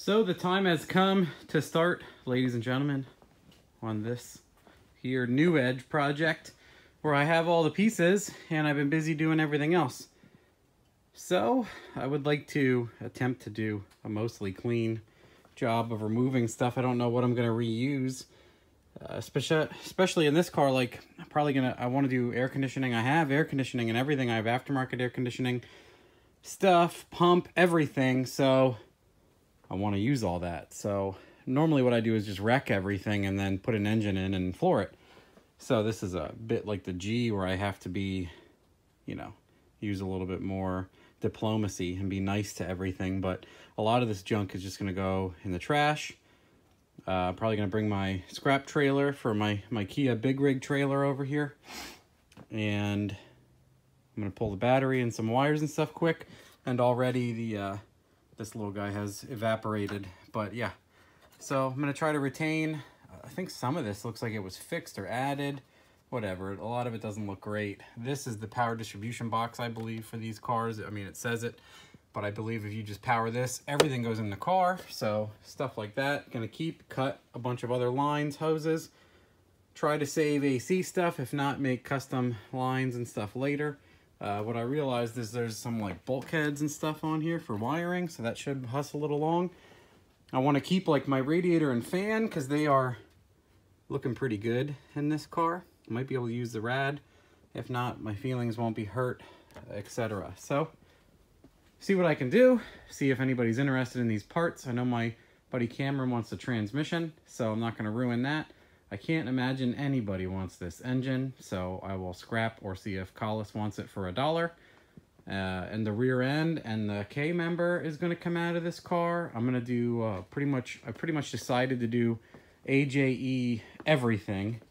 So the time has come to start, ladies and gentlemen, on this here New Edge project where I have all the pieces and I've been busy doing everything else. So I would like to attempt to do a mostly clean job of removing stuff. I don't know what I'm going to reuse, especially in this car. Like I want to do air conditioning. I have air conditioning and everything. I have aftermarket air conditioning stuff, pump, everything. So I want to use all that. So normally what I do is just wreck everything and then put an engine in and floor it. So this is a bit like the G where I have to be, use a little bit more diplomacy and be nice to everything. But a lot of this junk is just going to go in the trash. Probably going to bring my scrap trailer for my Kia Big Rig trailer over here. And I'm going to pull the battery and some wires and stuff quick. And already this little guy has evaporated. But yeah, so I'm going to try to retain. I think some of this looks like it was fixed or added. Whatever, a lot of it doesn't look great. This is the power distribution box, I believe, for these cars. I mean, it says it, but I believe if you just power this, everything goes in the car. So stuff like that, gonna cut a bunch of other lines, hoses. Try to save AC stuff, if not make custom lines and stuff later. What I realized is there's some like bulkheads and stuff on here for wiring, so that should hustle it along. I wanna keep like my radiator and fan because they are looking pretty good in this car. Might be able to use the rad. If not, my feelings won't be hurt, etc. So, see what I can do. See if anybody's interested in these parts. I know my buddy Cameron wants the transmission, so I'm not going to ruin that. I can't imagine anybody wants this engine, so I will scrap or see if Collis wants it for $1. And the rear end and the K member is going to come out of this car. I'm going to do I pretty much decided to do AJE everything.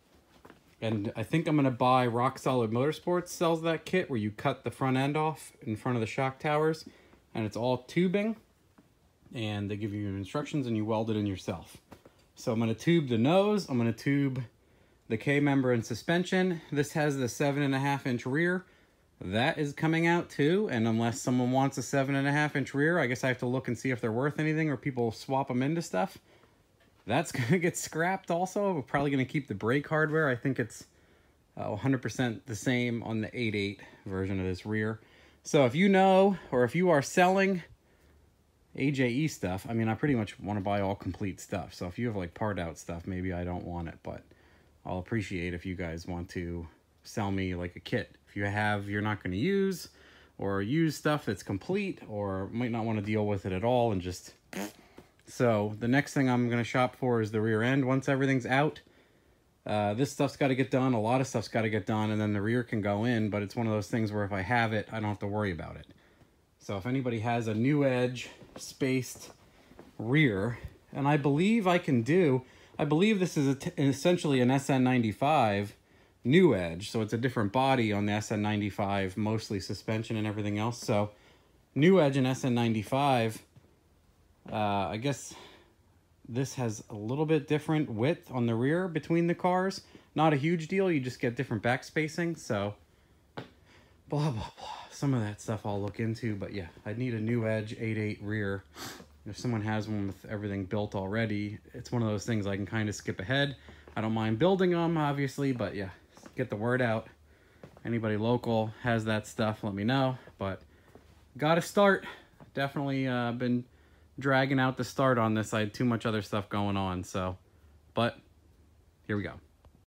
And I think I'm going to buy Rock Solid Motorsports sells that kit where you cut the front end off in front of the shock towers. And it's all tubing. And they give you instructions and you weld it in yourself. So I'm going to tube the nose. I'm going to tube the K-member and suspension. This has the 7.5-inch rear. That is coming out too. And unless someone wants a 7.5-inch rear, I guess I have to look and see if they're worth anything or people swap them into stuff. That's going to get scrapped also. We're probably going to keep the brake hardware. I think it's 100% the same on the 8.8 version of this rear. So if you know, or if you are selling AJE stuff, I mean, I pretty much want to buy all complete stuff. So if you have like part out stuff, maybe I don't want it, but I'll appreciate if you guys want to sell me like a kit. If you have, you're not going to use, or use stuff that's complete, or might not want to deal with it at all and just... So the next thing I'm going to shop for is the rear end once everything's out. This stuff's got to get done. A lot of stuff's got to get done, and then the rear can go in, but it's one of those things where if I have it, I don't have to worry about it. So if anybody has a New Edge spaced rear, and I believe I believe this is essentially an SN95 New Edge, so it's a different body on the SN95, mostly suspension and everything else. So New Edge and SN95... I guess this has a little bit different width on the rear between the cars. Not a huge deal. You just get different back spacing. So, blah, blah, blah. Some of that stuff I'll look into. But yeah, I need a New Edge 8.8 rear. If someone has one with everything built already, it's one of those things I can kind of skip ahead. I don't mind building them, obviously. But yeah, get the word out. Anybody local has that stuff, let me know. But got to start. Definitely been... dragging out the start on this. I had too much other stuff going on, so, but here we go.